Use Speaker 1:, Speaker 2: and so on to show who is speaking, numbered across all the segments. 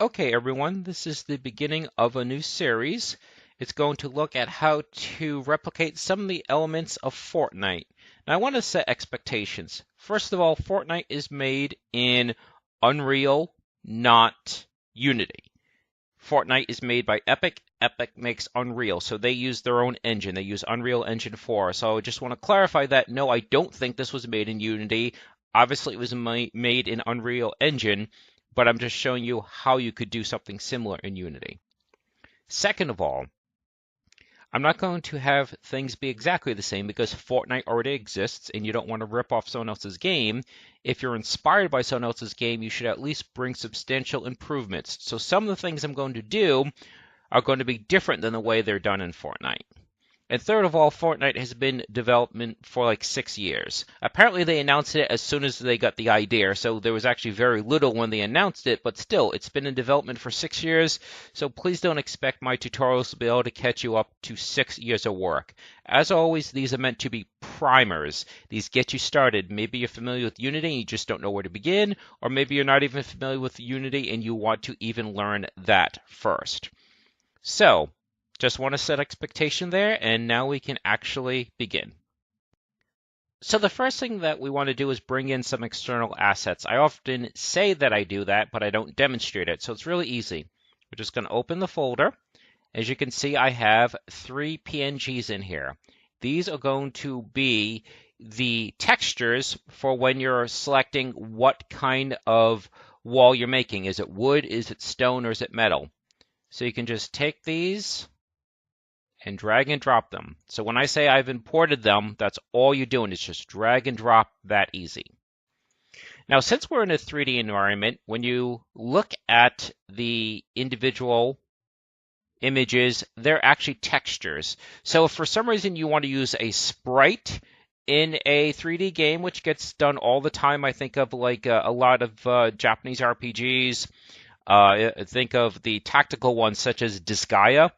Speaker 1: Okay, everyone, this is the beginning of a new series. It's going to look at how to replicate some of the elements of Fortnite. Now, I want to set expectations. First of all, Fortnite is made in Unreal, not Unity. Fortnite is made by Epic. Epic makes Unreal, so they use their own engine. They use Unreal Engine 4. So I just want to clarify that no, I don't think this was made in Unity. Obviously, it was made in Unreal Engine, but I'm just showing you how you could do something similar in Unity. Second of all, I'm not going to have things be exactly the same because Fortnite already exists and you don't want to rip off someone else's game. If you're inspired by someone else's game, you should at least bring substantial improvements. So some of the things I'm going to do are going to be different than the way they're done in Fortnite. And third of all, Fortnite has been in development for like 6 years. Apparently, they announced it as soon as they got the idea, so there was actually very little when they announced it, but still, it's been in development for 6 years, so please don't expect my tutorials to be able to catch you up to 6 years of work. As always, these are meant to be primers. These get you started. Maybe you're familiar with Unity and you just don't know where to begin, or maybe you're not even familiar with Unity and you want to even learn that first. So, just want to set expectation there, and now we can actually begin. So the first thing that we want to do is bring in some external assets. I often say that I do that, but I don't demonstrate it, so it's really easy. We're just going to open the folder. As you can see, I have 3 PNGs in here. These are going to be the textures for when you're selecting what kind of wall you're making. Is it wood, is it stone, or is it metal? So you can just take these and drag and drop them. So when I say I've imported them, that's all you're doing is just drag and drop that easy. Now, since we're in a 3D environment, when you look at the individual images, they're actually textures. So if for some reason you want to use a sprite in a 3D game, which gets done all the time, I think of like a lot of Japanese RPGs. Think of the tactical ones such as Disgaea.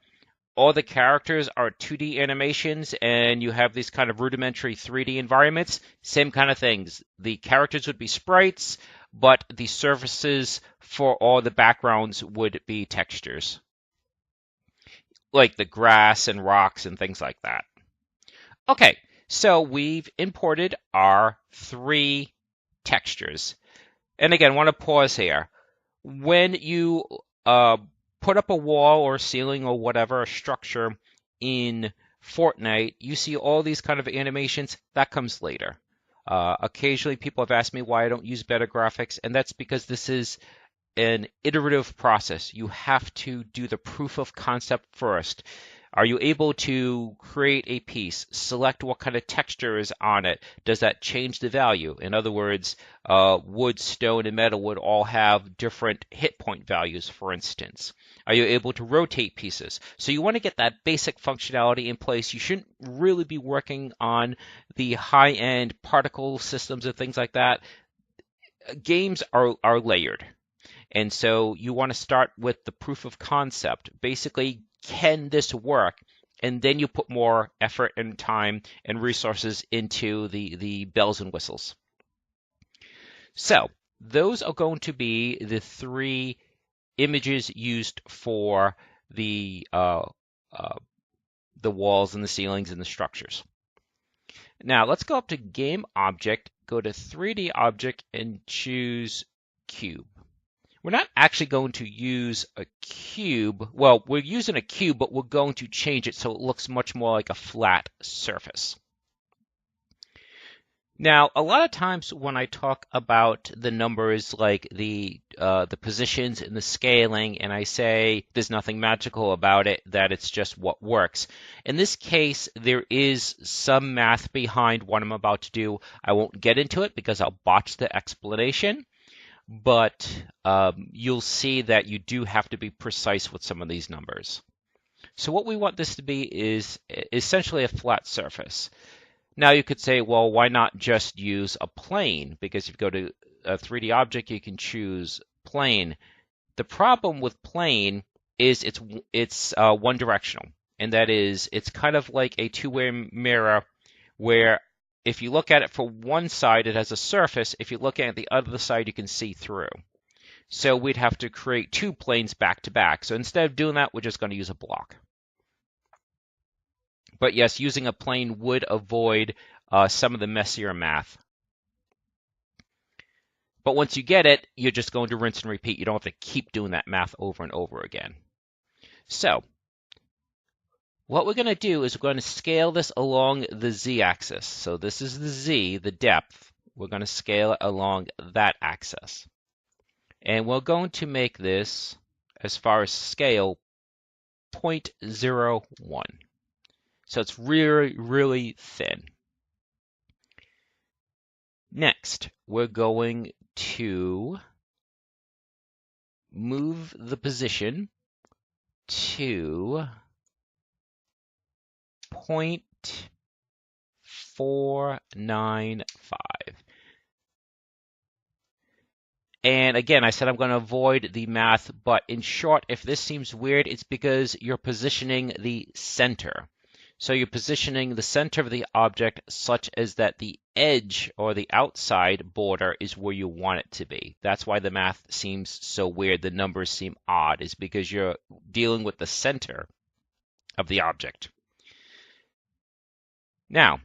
Speaker 1: All the characters are 2D animations and you have these kind of rudimentary 3D environments. Same kind of things. The characters would be sprites, but the surfaces for all the backgrounds would be textures, like the grass and rocks and things like that. Okay, so we've imported our 3 textures. And again, I want to pause here. When you put up a wall or ceiling or whatever, a structure in Fortnite, you see all these kind of animations. That comes later. Occasionally people have asked me why I don't use better graphics, and that's because this is an iterative process. You have to do the proof of concept first. Are you able to create a piece, select what kind of texture is on it? Does that change the value? In other words, wood, stone, and metal would all have different hit point values, for instance. Are you able to rotate pieces? So you want to get that basic functionality in place. You shouldn't really be working on the high-end particle systems and things like that. Games are layered. And so you want to start with the proof of concept. Basically, can this work? And then you put more effort and time and resources into the bells and whistles. So those are going to be the 3 images used for the walls and the ceilings and the structures. Now let's go up to Game Object, go to 3D Object, and choose Cube. We're not actually going to use a cube. Well, we're using a cube, but we're going to change it so it looks much more like a flat surface. Now, a lot of times when I talk about the numbers like the positions and the scaling, and I say there's nothing magical about it, that it's just what works. In this case, there is some math behind what I'm about to do. I won't get into it because I'll botch the explanation. But you'll see that you do have to be precise with some of these numbers. So what we want this to be is essentially a flat surface. Now you could say, well, why not just use a plane? Because if you go to a 3D object, you can choose plane. The problem with plane is it's one directional, and that is it's kind of like a two-way mirror where if you look at it from one side, it has a surface. If you look at the other side, you can see through. So we'd have to create 2 planes back to back. So instead of doing that, we're just going to use a block. But yes, using a plane would avoid some of the messier math. But once you get it, you're just going to rinse and repeat. You don't have to keep doing that math over and over again. So what we're going to do is we're going to scale this along the z-axis. So this is the z, the depth. We're going to scale it along that axis. And we're going to make this, as far as scale, 0.01. So it's really, really thin. Next, we're going to move the position to 0.495. And again, I said I'm going to avoid the math, but in short, if this seems weird, it's because you're positioning the center. So you're positioning the center of the object such as that the edge or the outside border is where you want it to be. That's why the math seems so weird. The numbers seem odd, is because you're dealing with the center of the object. Now,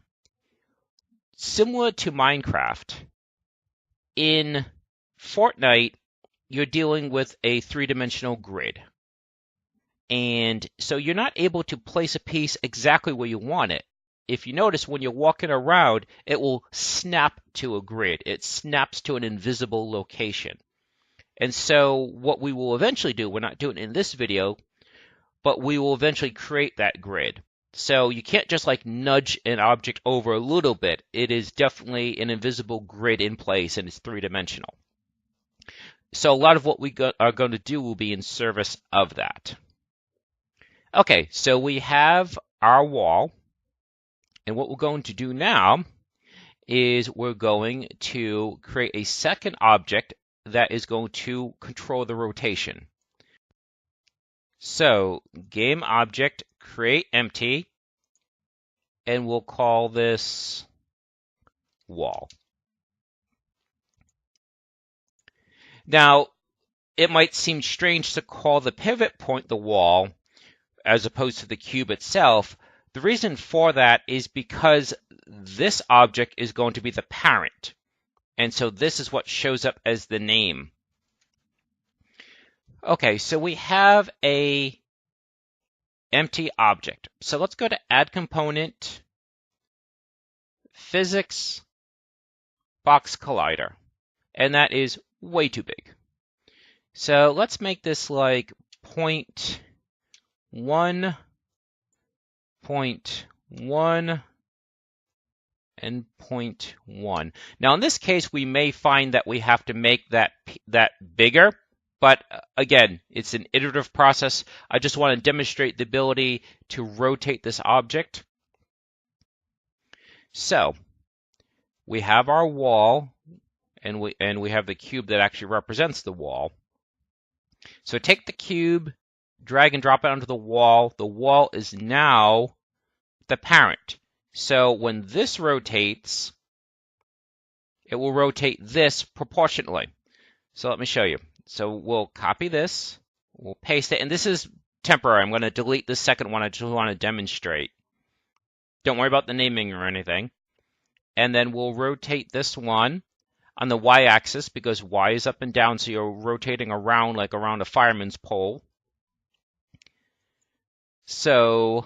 Speaker 1: similar to Minecraft, in Fortnite, you're dealing with a 3-dimensional grid. And so you're not able to place a piece exactly where you want it. If you notice, when you're walking around, it will snap to a grid. It snaps to an invisible location. And so what we will eventually do, we're not doing it in this video, but we will eventually create that grid. So you can't just like nudge an object over a little bit. It is definitely an invisible grid in place, and it's 3-dimensional. So a lot of what we are going to do will be in service of that. Okay, so we have our wall, and what we're going to do now is we're going to create a second object that is going to control the rotation. So game object create empty, and we'll call this wall. Now, it might seem strange to call the pivot point the wall as opposed to the cube itself. The reason for that is because this object is going to be the parent. And so this is what shows up as the name. Okay, so we have a empty object. So let's go to Add Component, Physics, Box Collider. And that is way too big. So let's make this like 0.1, 0.1, and 0.1. Now in this case, we may find that we have to make that bigger, but again, it's an iterative process. I just want to demonstrate the ability to rotate this object. So we have our wall, and we have the cube that actually represents the wall. So take the cube, drag and drop it onto the wall. The wall is now the parent. So when this rotates, it will rotate this proportionately. So let me show you. So we'll copy this, we'll paste it, and this is temporary. I'm going to delete the second one. I just want to demonstrate. Don't worry about the naming or anything. And then we'll rotate this one on the y-axis because y is up and down, so you're rotating around like around a fireman's pole. So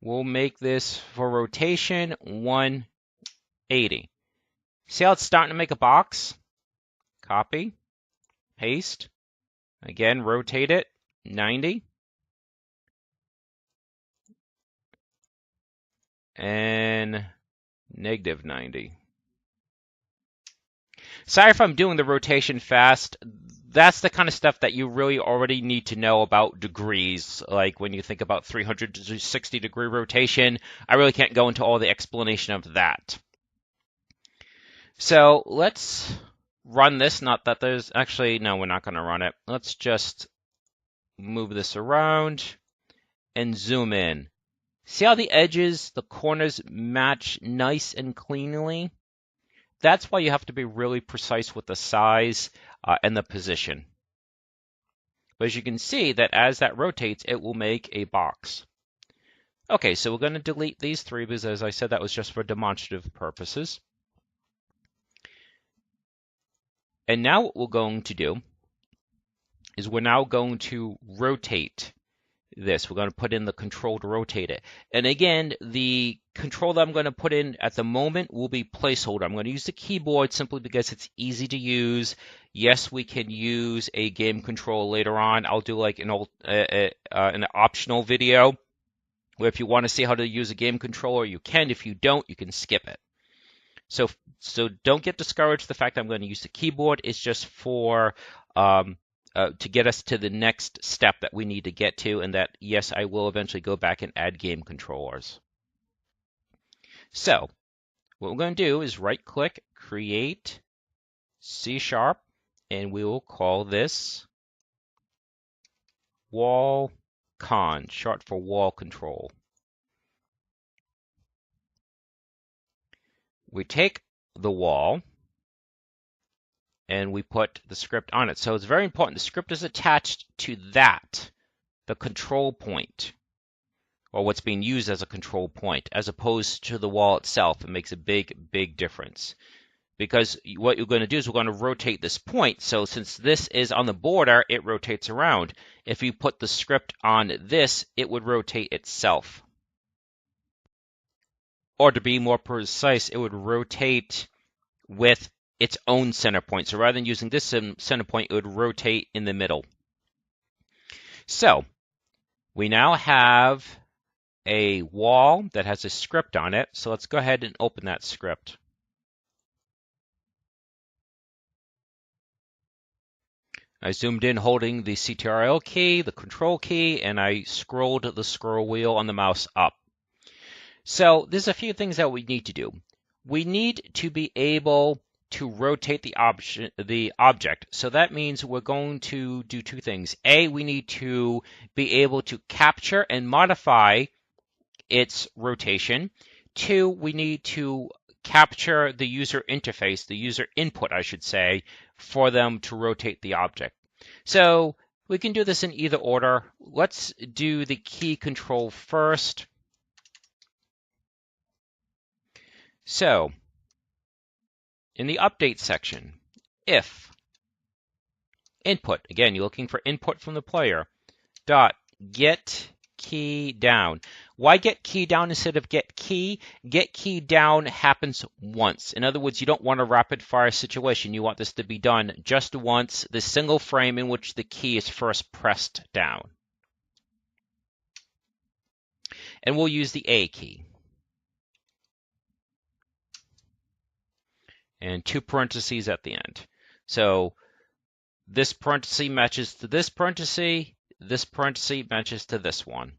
Speaker 1: we'll make this for rotation 180. See how it's starting to make a box? Copy, paste, again, rotate it 90. And negative 90. Sorry if I'm doing the rotation fast. That's the kind of stuff that you really already need to know about degrees. Like when you think about 360 degree rotation, I really can't go into all the explanation of that. So let's run this. Not that there's actually, no, we're not going to run it. Let's just move this around and zoom in. See how the edges, the corners match nice and cleanly? That's why you have to be really precise with the size and the position. But as you can see that as that rotates, it will make a box. Okay, so we're going to delete these three because, as I said, that was just for demonstrative purposes. And now what we're going to do is we're now going to rotate this. We're going to put in the control to rotate it. And again, the control that I'm going to put in at the moment will be placeholder. I'm going to use the keyboard simply because it's easy to use. Yes, we can use a game control later on. I'll do like an optional video where if you want to see how to use a game controller, you can. If you don't, you can skip it. So don't get discouraged. The fact that I'm going to use the keyboard is just for to get us to the next step that we need to get to, and that, yes, I will eventually go back and add game controllers. So what we're going to do is right-click, create C#, and we will call this wall con, short for wall control. We take the wall and we put the script on it. So it's very important. The script is attached to that, the control point, or what's being used as a control point, as opposed to the wall itself. It makes a big, big difference. Because what you're going to do is we're going to rotate this point. So since this is on the border, it rotates around. If you put the script on this, it would rotate itself. Or to be more precise, it would rotate with its own center point. So rather than using this center point, it would rotate in the middle. So we now have a wall that has a script on it. So let's go ahead and open that script. I zoomed in holding the CTRL key, the control key, and I scrolled the scroll wheel on the mouse up. So there's a few things that we need to do. We need to be able to rotate the object. So that means we're going to do two things. A, we need to be able to capture and modify its rotation. Two, we need to capture the user interface, the user input, I should say, for them to rotate the object. So we can do this in either order. Let's do the key control first. So in the update section, if input, again, you're looking for input from the player, dot get key down. Why get key down instead of get key? Get key down happens once. In other words, you don't want a rapid fire situation. You want this to be done just once, the single frame in which the key is first pressed down. And we'll use the A key. And two parentheses at the end. So this parenthesis matches to this parenthesis matches to this one.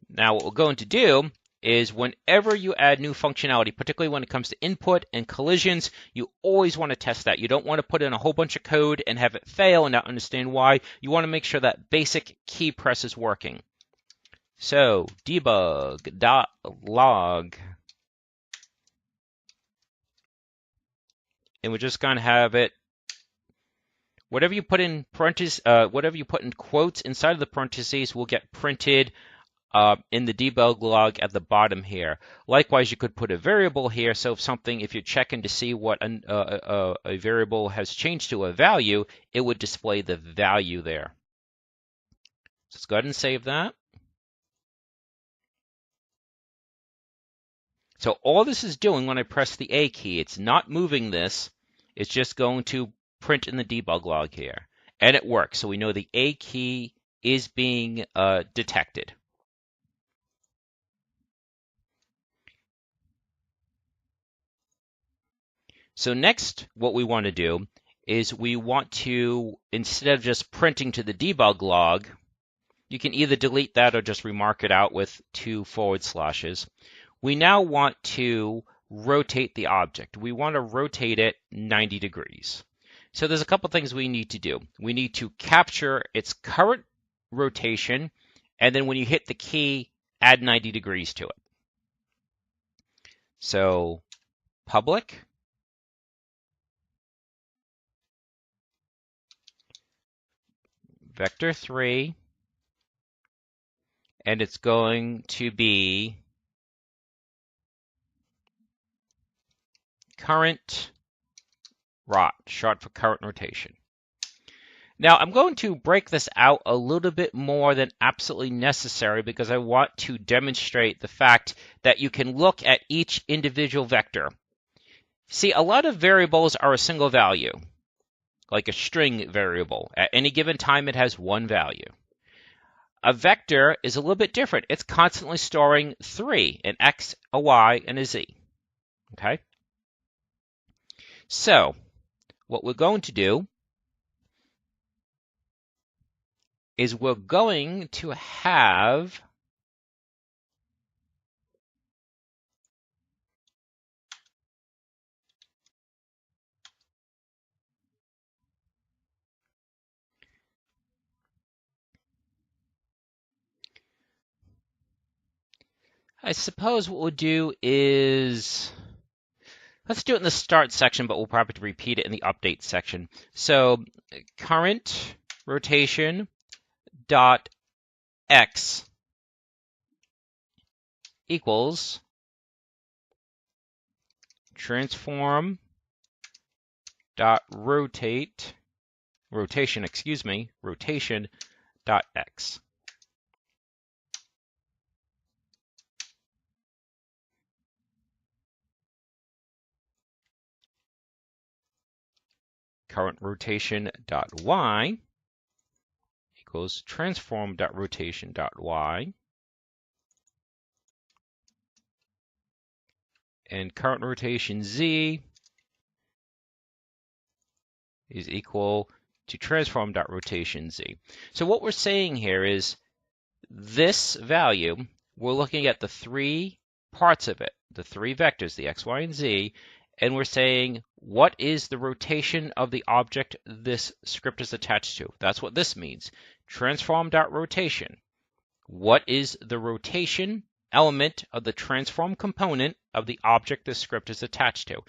Speaker 1: Now what we're going to do is whenever you add new functionality, particularly when it comes to input and collisions, you always want to test that. You don't want to put in a whole bunch of code and have it fail and not understand why. You want to make sure that basic key press is working. So debug.log. And we're just going to have it, whatever you put in parentheses, whatever you put in quotes inside of the parentheses will get printed in the debug log at the bottom here. Likewise, you could put a variable here. So if you're checking to see what a variable has changed to a value, it would display the value there. So let's go ahead and save that. So all this is doing when I press the A key, it's not moving this. It's just going to print in the debug log here. And it works. So we know the A key is being detected. So next, what we want to do is we want to, instead of just printing to the debug log, you can either delete that or just remark it out with 2 forward slashes. We now want to rotate the object. We want to rotate it 90 degrees. So there's a couple things we need to do. We need to capture its current rotation, and then when you hit the key, add 90 degrees to it. So public vector 3, and it's going to be current rot, short for current rotation. Now, I'm going to break this out a little bit more than absolutely necessary because I want to demonstrate the fact that you can look at each individual vector. See, a lot of variables are a single value, like a string variable. At any given time, it has one value. A vector is a little bit different. It's constantly storing 3, an x, a y, and a z. Okay? So, what we're going to do is we're going to have I suppose what we'll do is, let's do it in the start section, but we'll probably have to repeat it in the update section. So current rotation dot x equals transform dot rotation dot x. Current rotation dot y equals transform dot rotation dot y, and current rotation z is equal to transform dot rotation z. So what we're saying here is this value, we're looking at the 3 parts of it, the 3 vectors, the x, y, and z, and we're saying what is the rotation of the object this script is attached to. That's what this means. Transform dot rotation. What is the rotation element of the transform component of the object this script is attached to?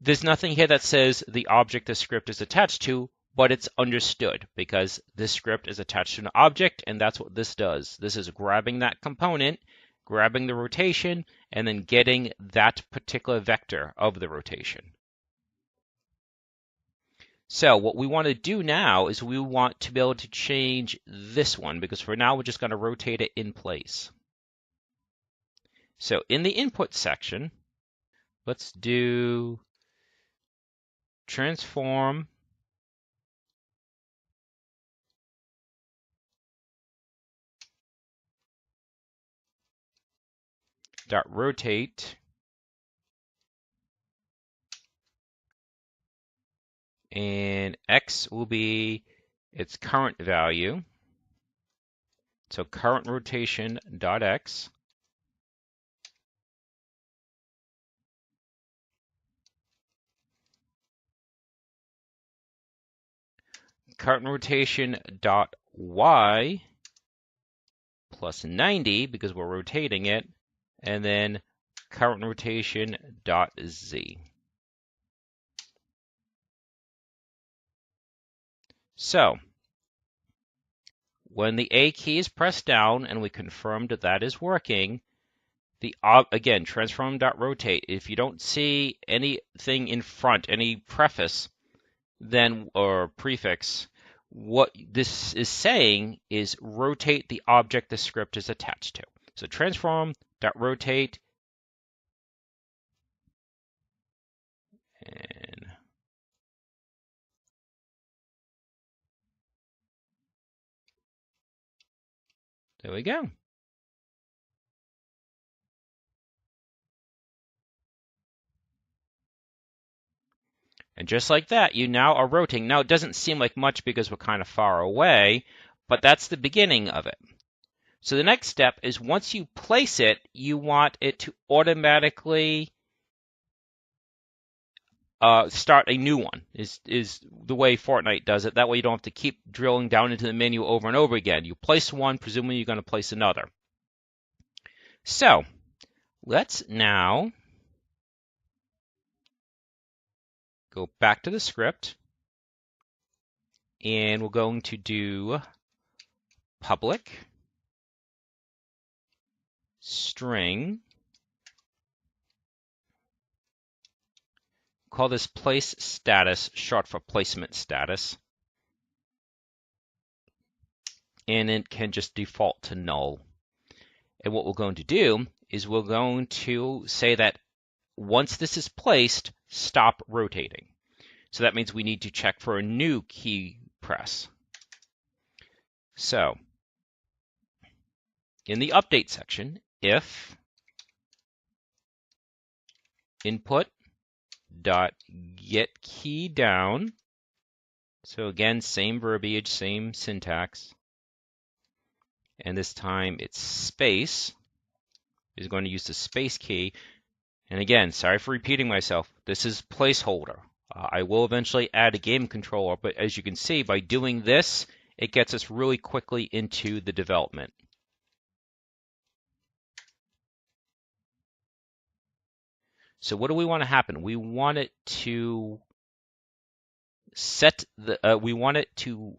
Speaker 1: There's nothing here that says the object the script is attached to, but it's understood because this script is attached to an object, and that's what this does. This is grabbing that component, grabbing the rotation, and then getting that particular vector of the rotation. So what we want to do now is we want to be able to change this one, because for now we're just going to rotate it in place. So in the input section, let's do transform dot rotate and x will be its current value. So current rotation dot x current rotation dot y plus 90 because we're rotating it, and then current rotation dot z. So when the A key is pressed down and we confirm that that is working, again, transform dot rotate. If you don't see anything in front, any preface, then or prefix, what this is saying is rotate the object the script is attached to. So transform dot rotate, and there we go. And just like that, you now are rotating. Now, it doesn't seem like much because we're kind of far away, but that's the beginning of it. So the next step is once you place it, you want it to automatically start a new one, is the way Fortnite does it. That way you don't have to keep drilling down into the menu over and over again. You place one, presumably you're going to place another. So let's now go back to the script, and we're going to do public string, call this place status, short for placement status, and it can just default to null. And what we're going to do is we're going to say that once this is placed, stop rotating. So that means we need to check for a new key press. So in the update section, if input dot get key down, so again, same verbiage, same syntax, and this time it's space, is going to use the space key. And again, sorry for repeating myself, this is placeholder. I will eventually add a game controller, but as you can see, by doing this, it gets us really quickly into the development. So what do we want to happen? We want it to set the, we want it to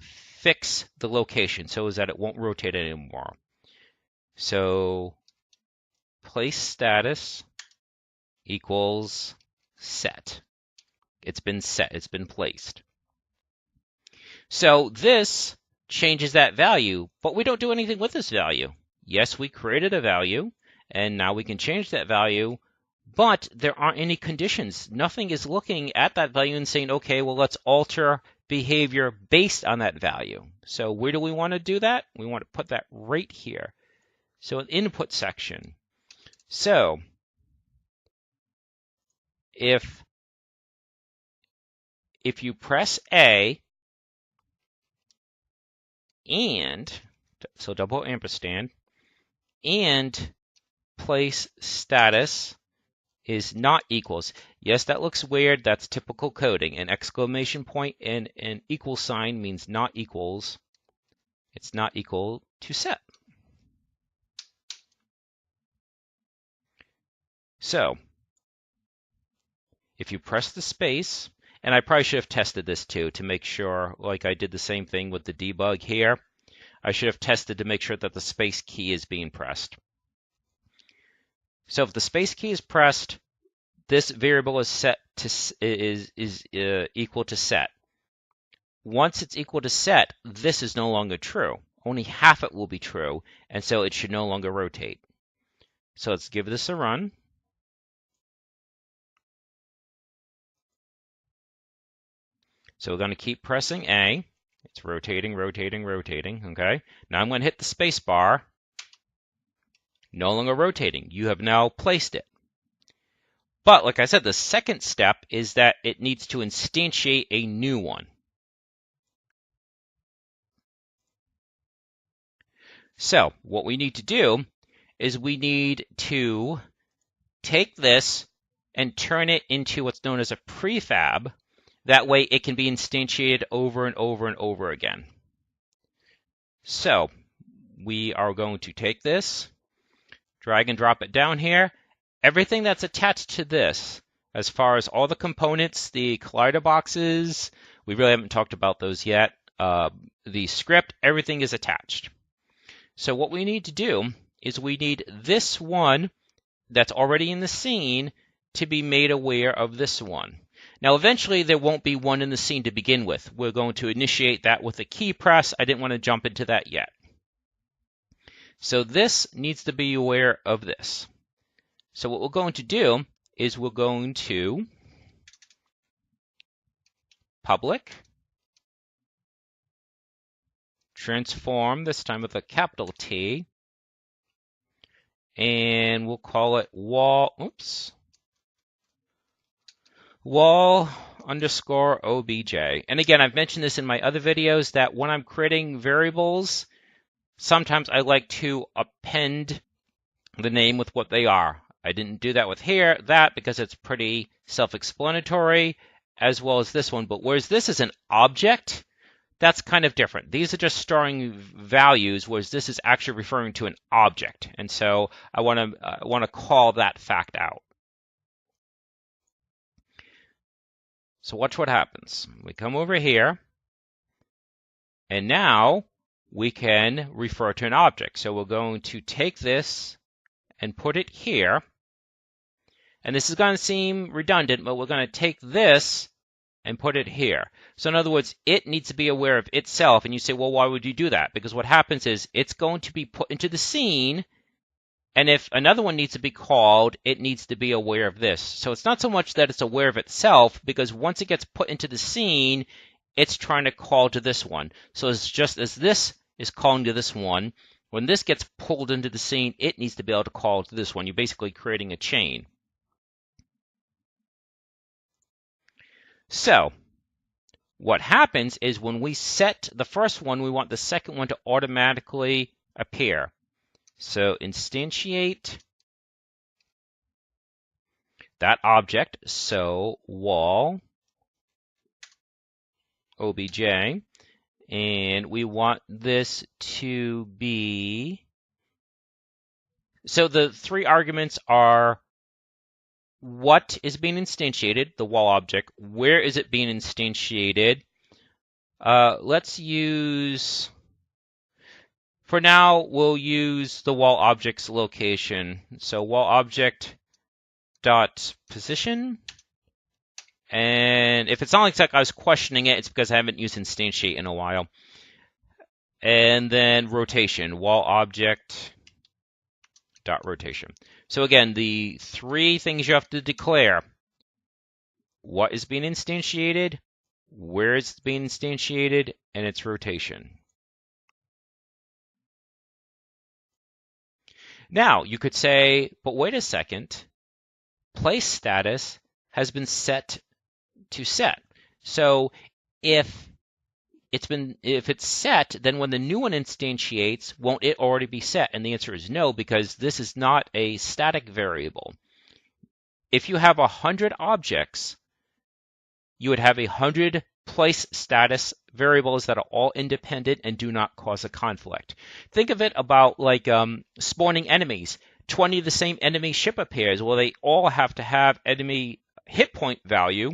Speaker 1: fix the location so as that it won't rotate anymore. So place status equals set. It's been set, it's been placed. So this changes that value, but we don't do anything with this value. Yes, we created a value, and now we can change that value, but there aren't any conditions. Nothing is looking at that value and saying, okay, well, let's alter behavior based on that value. So where do we want to do that? We want to put that right here. So an input section. So if you press A and, so double ampersand, and place status is not equals. Yes, that looks weird. That's typical coding. An exclamation point and an equal sign means not equals. It's not equal to set. So if you press the space, and I probably should have tested this too to make sure, like I did the same thing with the debug here. I should have tested to make sure that the space key is being pressed. So if the space key is pressed, this variable is set to equal to set. Once it's equal to set, this is no longer true. Only half it will be true, and so it should no longer rotate. So let's give this a run. So we're going to keep pressing A. It's rotating, rotating, rotating, okay? Now I'm going to hit the space bar. No longer rotating. You have now placed it. But like I said, the second step is that it needs to instantiate a new one. So what we need to do is we need to take this and turn it into what's known as a prefab. That way it can be instantiated over and over and over again. So we are going to take this, drag and drop it down here. Everything that's attached to this, as far as all the components, the collider boxes, we really haven't talked about those yet. The script, everything is attached. So what we need to do is we need this one that's already in the scene to be made aware of this one. Now, eventually, there won't be one in the scene to begin with. We're going to initiate that with a key press. I didn't want to jump into that yet. So this needs to be aware of this. So what we're going to do is we're going to public transform, this time with a capital T, and we'll call it wall underscore obj. And again, I've mentioned this in my other videos that when I'm creating variables, sometimes I like to append the name with what they are. I didn't do that with that because it's pretty self-explanatory, as well as this one. But whereas this is an object, that's kind of different. These are just storing values, whereas this is actually referring to an object. And so I want to call that fact out. So watch what happens. We come over here, and now we can refer to an object. So we're going to take this and put it here. And this is going to seem redundant, but we're going to take this and put it here. So in other words, it needs to be aware of itself. And you say, well, why would you do that? Because what happens is it's going to be put into the scene. And if another one needs to be called, it needs to be aware of this. So it's not so much that it's aware of itself, because once it gets put into the scene, it's trying to call to this one. So it's just as this is calling to this one, when this gets pulled into the scene, it needs to be able to call to this one. You're basically creating a chain. So what happens is when we set the first one, we want the second one to automatically appear. So instantiate that object, so wall obj, and we want this to be, so the three arguments are what is being instantiated, the wall object, where is it being instantiated. Let's use, for now, we'll use the wall object's location. So wall object dot position. And if it sounds like I was questioning it, it's because I haven't used instantiate in a while. And then rotation, wall object dot rotation. So again, the three things you have to declare: what is being instantiated, where it's being instantiated, and its rotation. Now, you could say, but wait a second, place status has been set to set. So if it's set, then when the new one instantiates, won't it already be set? And the answer is no, because this is not a static variable. If you have 100 objects, you would have 100 place status variables that are all independent and do not cause a conflict. Think of it about like spawning enemies. 20 of the same enemy ship appears. Well, they all have to have enemy hit point value,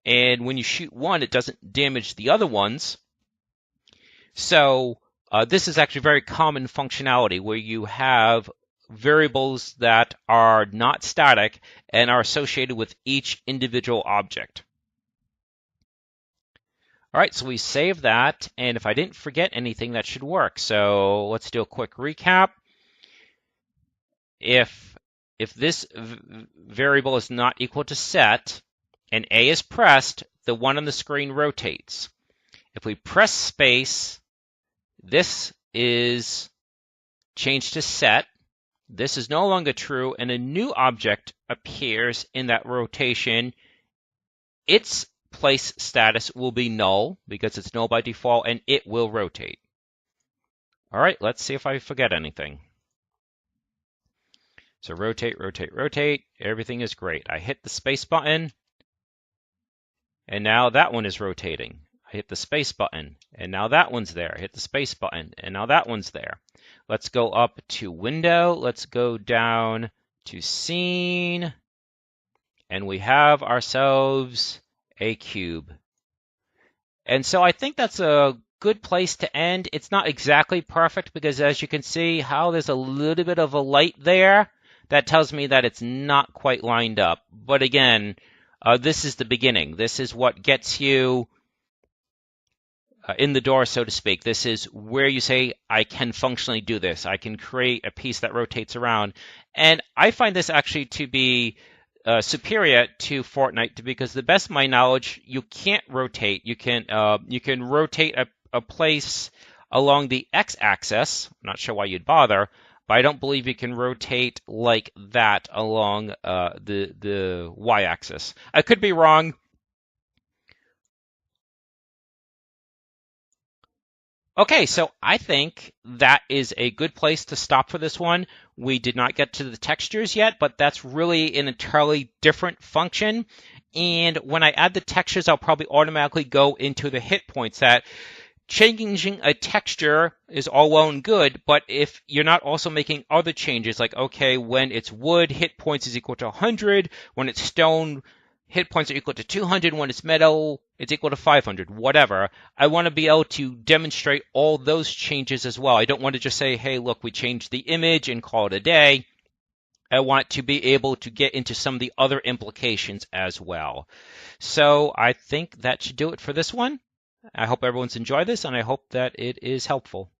Speaker 1: and when you shoot one, it doesn't damage the other ones. So this is actually very common functionality where you have variables that are not static and are associated with each individual object. All right, so we save that, and if I didn't forget anything, that should work. So let's do a quick recap. If this variable is not equal to set and A is pressed, the one on the screen rotates. If we press space, this is changed to set. This is no longer true, and a new object appears in that rotation. Its place status will be null because it's null by default, and it will rotate. All right, let's see if I forget anything. So rotate, rotate, rotate. Everything is great. I hit the space button, and now that one is rotating. I hit the space button, and now that one's there. I hit the space button, and now that one's there. Let's go up to Window. Let's go down to Scene, and we have ourselves a cube. And so I think that's a good place to end. It's not exactly perfect because, as you can see, how there's a little bit of a light there. That tells me that it's not quite lined up. But again, this is the beginning. This is what gets you in the door, so to speak. This is where you say, I can functionally do this. I can create a piece that rotates around. And I find this actually to be superior to Fortnite because, to the best of my knowledge, you can't rotate. You can rotate a place along the x-axis. I'm not sure why you'd bother, but I don't believe you can rotate like that along the y-axis. I could be wrong. Okay, so I think that is a good place to stop for this one. We did not get to the textures yet, but that's really an entirely different function. And when I add the textures, I'll probably automatically go into the hit points. That changing a texture is all well and good, but if you're not also making other changes, like, okay, when it's wood, hit points is equal to 100. When it's stone, hit points are equal to 200. When it's metal, it's equal to 500, whatever. I want to be able to demonstrate all those changes as well. I don't want to just say, hey, look, we changed the image and call it a day. I want to be able to get into some of the other implications as well. So I think that should do it for this one. I hope everyone's enjoyed this, and I hope that it is helpful.